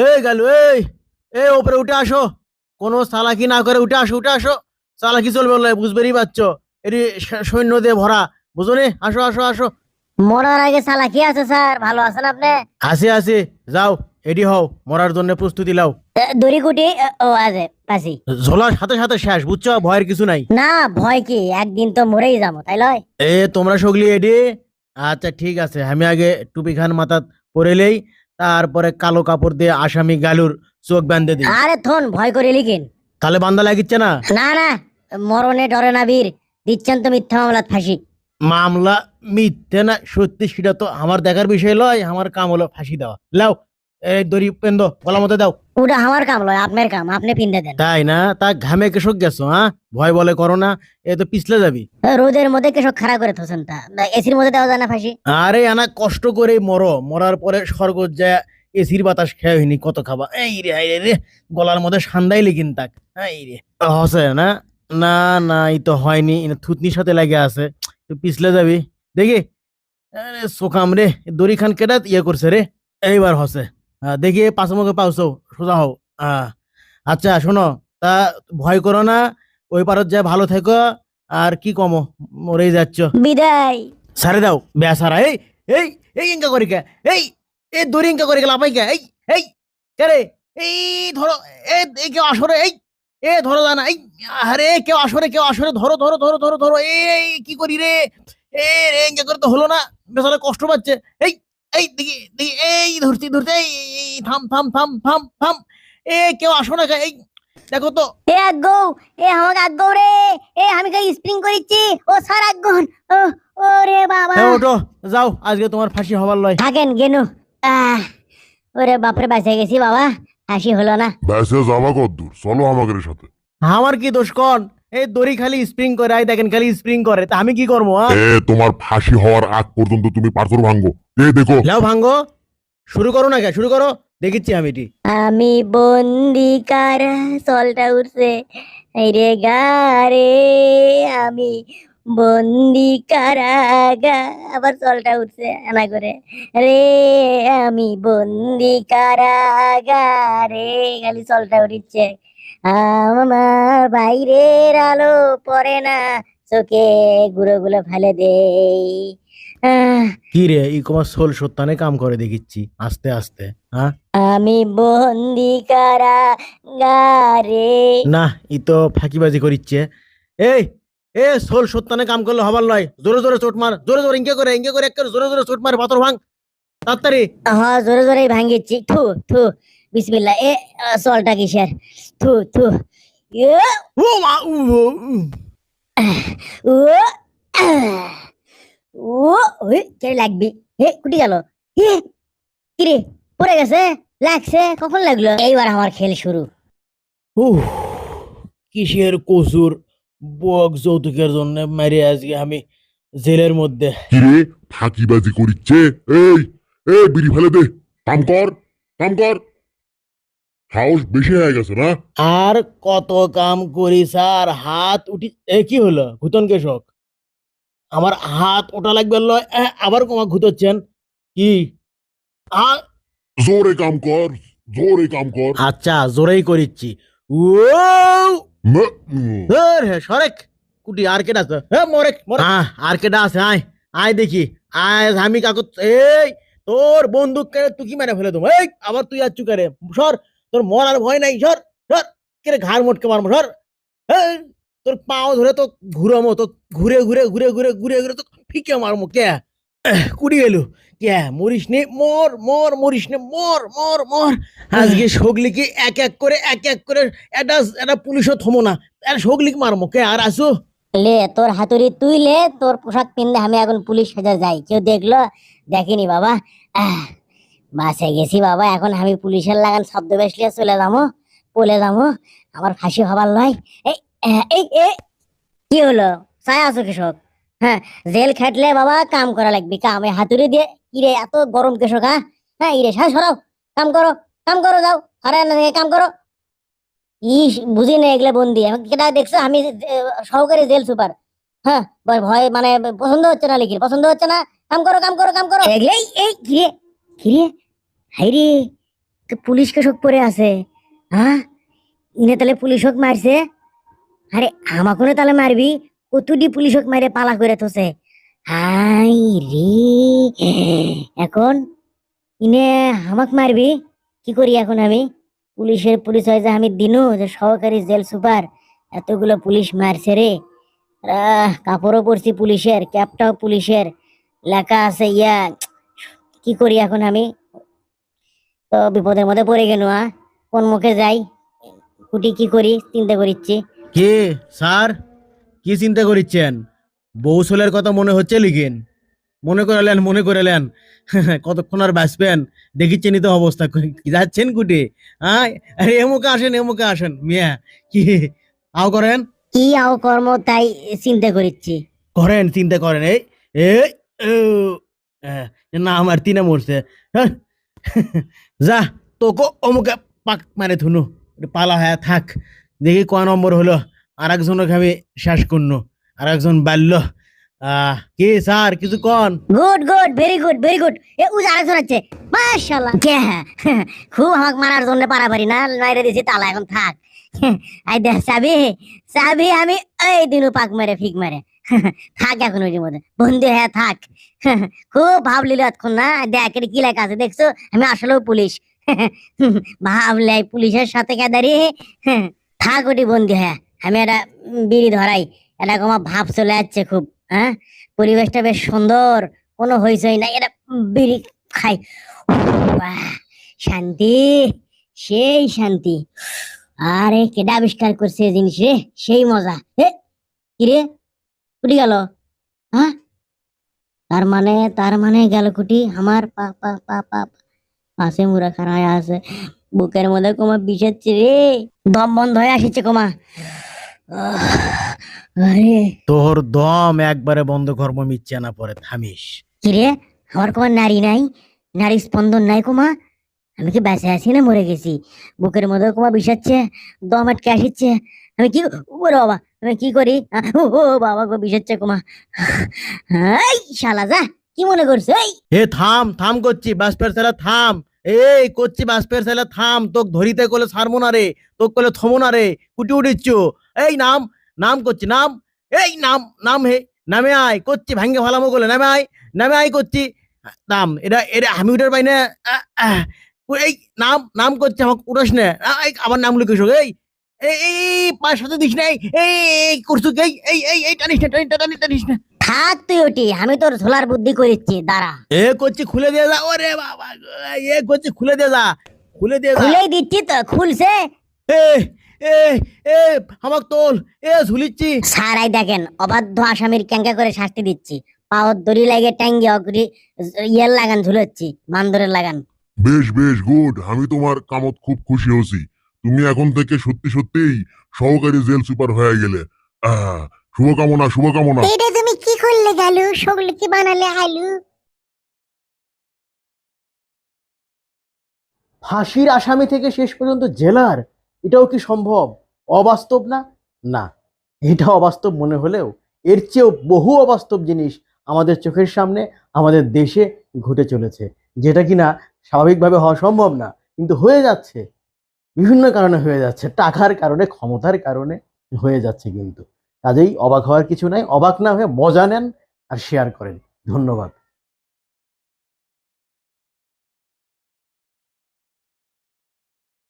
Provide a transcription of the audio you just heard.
এই গেল এই এই ওপরে উঠে আসো। কোনো চালাকি না করে উঠে আসো, উঠে আসো। চালাকি চলবে বলে বুঝবেরই পারছো। এটি সৈন্য দিয়ে ভরা, বুঝো নি? আসো আসো আসো। মরার আগে সালা কি আছে স্যার? ভালো আছেন আপনি? আসে আসে, যাও এডি হও, মরার জন্য প্রস্তুতি লাও। দড়ি কুটি ও আছে পাশি। ঝোলার সাথে সাথে শেষ, বুঝছো? ভয়ের কিছু নাই। না ভয় কি, একদিন তো মরেই যাবো, তাই লয়? এ তোমরা সগলি এডি। আচ্ছা ঠিক আছে, আমি আগে টুপি খান মাথা পরেলেই, তারপরে কালো কাপড় দিয়ে আসামি গালুর চোখ বাঁধে দিই। আরে থন ভয় করে লিখেন। তাহলে বান্দা লাগিচ্ছে না? না না, মরণে ডরে না বীর, দিচ্ছেন তো মিথ্যা মামলাত ফাঁসি। মামলা মিথ্যে না সত্যি সেটা তো আমার দেখার বিষয় লয়, আমার কাম হলো ফাঁসি দেওয়া। লাও এই দড়ি পেন্দ গলা মতো দাও। ওটা আমার কাম লয়, আপনার কাম, আপনি পিন্দে দেন। তাই না? তা ঘামে কেসক গেছো? হ্যাঁ, ভয় বলে করো না, এ তো পিছলে যাবি। রোদের মধ্যে কেসব খাড়া করে থোছেন, তা এসির মধ্যে দেওয়া যায় না ফাঁসি? আরে আনা কষ্ট করে মরো, মরার পরে স্বর্গ যায় এসির বাতাস খেয়ে হইনি, কত খাবা। এই রে হাই রে, গলার মধ্যে সান্দাই লেগিন তাক। এই রে হসে না? না না, এই তো হয়নি, থুতনির সাথে লাগে আছে। তুই পিছলে যাবি দেখি। আরে সোকাম রে, দড়ি খান কেটা ইয়ে করছে রে। এইবার হসে। দেখি পাঁচ মুখে পাউছো, সোজা হও। আচ্ছা শোনো, তা ভয় করো না, ওই পারত যায় ভালো থেকো। আর কি কমো, মরেই যাচ্ছ। বিদায়। সারে দাও বেসারা। এই এই এই ইনকা করি কে? এই এই দড়ি ইনকা করে গেল আপাই কে? এই এই কে রে? এই ধরো। এই কেউ আসরে, এই এ ধরো জানা। এই আরে কেউ আসরে, কেউ আসরে, ধরো ধরো ধরো ধরো ধরো। এই কি করি রে? এ রে ইনকা করে তো হলো না, বেচারা কষ্ট পাচ্ছে। এই এই দেখি দেখি, এই ধরছি ধরছি। এই থাম থাম থাম থাম থাম। এ কেউ আসো না কে? এই দেখো তো। এ আগ্গো, এ আমাকে আগ্গো রে। এ আমি কই স্প্রিং করিচ্ছি, ও স্যার আগ্গন। ও ওরে বাবা। হ্যাঁ ওঠো, যাও, আজকে তোমার ফাঁসি হবার লয়। থাকেন গেনু। আহ, ওরে বাপরে, বাঁচে গেছি বাবা, হাসি হলো না। ব্যাসে যাবা কদ্দূর, চলো আমাদের সাথে। আমার কি দোষ কন? এই দড়ি খালি স্প্রিং করে, আই দেখেন খালি স্প্রিং করে, তা আমি কি করবো? তোমার ফাঁসি হওয়ার আগ পর্যন্ত তুমি পাথর ভাঙ্গো। দেখো। লাও ভাঙ্গো, শুরু করো না কে? শুরু করো, দেখিচ্ছি আমি এটি। আমি বন্দি কারা, সলটা উঠছে এই রে গারে। আমি বন্দি কারাগা, আবার সলটা উঠছে এনা করে রে। আমি বন্দি কারাগারে, খালি সলটা উঠিচ্ছে। আমার বাইরের আলো পড়ে না চোখে, গুলো গুলো ফেলে দেই। আহ, কি রে, ই কমার সোল সত্যানে কাম করে দেখিচ্ছি আস্তে আস্তে। হ্যাঁ আমি বন্দি কারাগারে। না, ই তো ফাঁকিবাজি করিচ্ছে। এই এ সোল সত্যানে কাম করলে হবার লয়, জোরে জোরে চোট মার, জোরে জোরে ইঙ্কে করে একটা জোরে জোরে চোট মার, পাথর ভাঙ তাড়াতাড়ি। হ্যাঁ জোরে জোরে ভাঙ্গিচ্ছি। থু থু, বিসমিল্লাহ। সলটা কিসের? থু থু। এ, ও মা উ ও, উ। ও ও ওই কে লাগবি? হে কুটি গেল? হে কিরে, পড়ে গেছে? লাগছে? কখন লাগলো? এইবার আমার খেল শুরু। উহ, কিসের কসুর? বক যৌতুকের জন্য মারি আজকে আমি জেলের মধ্যে। কিরে, ফাঁকিবাজি করিচ্ছে? এই বিড়ি ফেলে দে। কাম কর, কাম কর। সাহস বেশি হয়ে গেছে না? আর কত কাম করি স্যার, হাত উঠি। কি হলো ঘুতন কেশক? আমার হাত ওটা লাগবে লয়, আবার কমা ঘুতোচ্ছেন কি? আ- জোরে কাম কর, জোরে কাম কর। আচ্ছা জোরেই করিচ্ছি। ও সরেক কুটি, আর কেডা আছে? মরেক মরে। আর কেডা আছে? আয় আয় দেখি। আয় আমি কাকু। এই তোর বন্দুক কেড়ে তুই কি মেরে ফেলে দেবো। এই আবার তুই আর চুকারে সর, তোর মরার ভয় নাই, সর সর। কেড়ে ঘাড় মোটকে মারবো, সর। এই, তোর পাও ধরে তো ঘুরামো, তো ঘুরে ঘুরে ঘুরে ঘুরে ঘুরে ঘুরে তো ফিকে মারমো কে? কুড়ি এলো কে? মরিস নে, মর মর, মরিস নে, মর মর মর। আজকে সগলিকে এক এক করে এটা এটা পুলিশও থমো না, সগলিক মারমো কে? আর আসো। লে তোর হাতুড়ি তুই লে, তোর পোশাক পিনলে আমি এখন পুলিশ সেজে যাই, কেউ দেখলো? দেখেনি বাবা। আহ, বাঁচে গেছি বাবা, এখন আমি পুলিশের লাগান শব্দ বেশলিয়ে চলে যাবো, পলে যাবো, আমার ফাঁসি হবার নয়। এই এই এই কি হলো? চাই আছো কৃষক? হ্যাঁ, জেল খাটলে বাবা কাম করা লাগবে, কাম। এই হাতুড়ি দিয়ে কিরে এত গরম কৃষক? হ্যাঁ হ্যাঁ, ইরে সরাও, কাম করো, কাম করো, যাও আরে না কাম করো। বুঝি না এগুলা বন্দি, আমাকে কেটা দেখছো? আমি সহকারী জেল সুপার। হ্যাঁ, ভয় মানে পছন্দ হচ্ছে না, লিখির পছন্দ হচ্ছে না। কাম করো, কাম করো, কাম করো। এগুলাই এই কিরে কিরে, হাই রে, পুলিশ কেসক পরে আছে। হ্যাঁ, ইনে তাহলে পুলিশক মারছে। আরে আমাকে তাহলে মারবি, কতটি পুলিশক মারে পালা করে থছে। হাই রে, এখন ইনে আমাক মারবি, কি করি এখন আমি? পুলিশের পরিচয় যে আমি দিনু যে সহকারী জেল সুপার, এতগুলো পুলিশ মারছে রে। কাপড়ও পরছি পুলিশের, ক্যাপটাও পুলিশের, লেখা আছে ইয়া। কি করি এখন আমি? তো বিপদের মধ্যে পড়ে গেল। কোন মুখে যাই, কুটি কি করি চিন্তা করিচ্ছি। কে স্যার, কি চিন্তা করিচ্ছেন? বৌসলের কথা মনে হচ্ছে লিখেন। মনে করালেন কতক্ষণ আর বাঁচবেন দেখিচ্ছেন তো অবস্থা। যাচ্ছেন কুটে? আরে এমুকে আসেন মিয়া, কি আও করেন? কি আও কর্ম তাই চিন্তা করিচ্ছি। করেন, চিন্তা করেন। এই এই ও, না আমার তিনে মরছে। হ্যাঁ, যা তোকে অমুকে পাক মানে থুনু, পালা হ্যাঁ থাক। দেখি কয় নম্বর হলো, আর একজনকে আমি শেষ করনু, আর একজন বাল্য। কি স্যার কিছু কন? Good good, very good very good. এ উজ আরেকজন আছে, মাশাআল্লাহ। খুব আমাক মারার জন্য পারাপারি না মাইরে দিছি, তালা এখন থাক। আই দেখ চাবি, চাবি আমি এই দিনু পাক মারে ফিক মারে। থাক এখন ওই মধ্যে বন্ধু হ্যাঁ থাক। খুব ভাবলিল এতক্ষণ না, দেখ এটা কি লেখা আছে দেখছো, আমি আসলেও পুলিশ। ভাবলে পুলিশের সাথে কেদারি। থাক ওটি বন্ধু হ্যাঁ, আমি একটা বিড়ি ধরাই, এটা আমার ভাব চলে যাচ্ছে খুব। হ্যাঁ, পরিবেশটা বেশ সুন্দর, কোনো হইচই নাই, এটা বিড়ি খাই। বাহ, শান্তি, সেই শান্তি। আরে কেডা আবিষ্কার করছে এই জিনিস রে, সেই মজা। কিরে কুটি গেল? হ্যাঁ, তার মানে গেল কুটি আমার পা পা পা পা পাশে মুড়া খাড়ায় আছে, বুকের মধ্যে কোমা বিষাচ্ছে রে, দম বন্ধ হয়ে আসছে কোমা। আরে তোর দম একবারে বন্ধ, কর্ম মিচ্ছে না পরে থামিস। কিরে, আমার কোমা নারী নাই, নারী স্পন্দন নাই কোমা? আমি কি বেঁচে আছি না মরে গেছি? বুকের মধ্যে কোমা বিষাচ্ছে, দম আটকে আসছে। আমি কি, ওরে বাবা, আমি কি করি? ও বাবা গো, বিষাচ্ছে কোমা। এই শালা যা, কি মনে করছো? এই হে থাম থাম করছি, বাসপের ছেলে থাম। এই করছি বাসপের ছেলে থাম, তোক ধরিতে কলে ছাড়বো না রে, তোক কলে থমো না রে, কুটি উঠিচ্ছ। এই নাম, নাম করছি নাম, এই নাম নাম, হে নামে আয় করছি, ভাঙ্গে ভালামো বলে নামে আয়, নামে আয় করছি। নাম, এটা এটা আমি উঠার পাই না। এই নাম নাম করছি, আমাকে উঠাস না। আবার নাম লিখিস। এই এই এই পায়ের সাথে দিস না, এই করছু, এই টানিস না, টানিস না। থাক তুই ওটি, আমি তোর ঝোলার বুদ্ধি করিচ্ছি, দাঁড়া। এ করছি খুলে দিয়ে যা, ওরে বাবা গো, এ করছি খুলে দিয়ে যা, খুলে দিয়ে যা। খুলেই দিচ্ছি তো, খুলছে। এ এ এ আমাক তোল, এ ঝুলিচ্ছি। সারাই দেখেন, অবাধ্য আসামির ক্যাঙ্কা করে শাস্তি দিচ্ছি, পাওয়ার দড়ি লাগে ট্যাঙ্গি অগ্রি, ইয়ের লাগান ঝুলাচ্ছি, মান্দরের লাগান। বেশ বেশ গুড, আমি তোমার কামত খুব খুশি হয়েছি। তুমি এখন থেকে সত্যি সত্যিই সহকারী জেল সুপার হয়ে গেলে। শুভকামনা শুভকামনা। এটা তুমি কি করলে গালু, সগলে কি বানালে আলু? ফাঁসির আসামি থেকে শেষ পর্যন্ত জেলার, এটাও কি সম্ভব? অবাস্তব না? না, এটা অবাস্তব মনে হলেও এর চেয়েও বহু অবাস্তব জিনিস আমাদের চোখের সামনে আমাদের দেশে ঘটে চলেছে, যেটা কিনা স্বাভাবিকভাবে হওয়া সম্ভব না, কিন্তু হয়ে যাচ্ছে। বিভিন্ন কারণে হয়ে যাচ্ছে, টাকার কারণে, ক্ষমতার কারণে হয়ে যাচ্ছে। কিন্তু কাজেই অবাক হওয়ার কিছু নাই, অবাক না হয়ে মজা নেন আর শেয়ার করেন। ধন্যবাদ।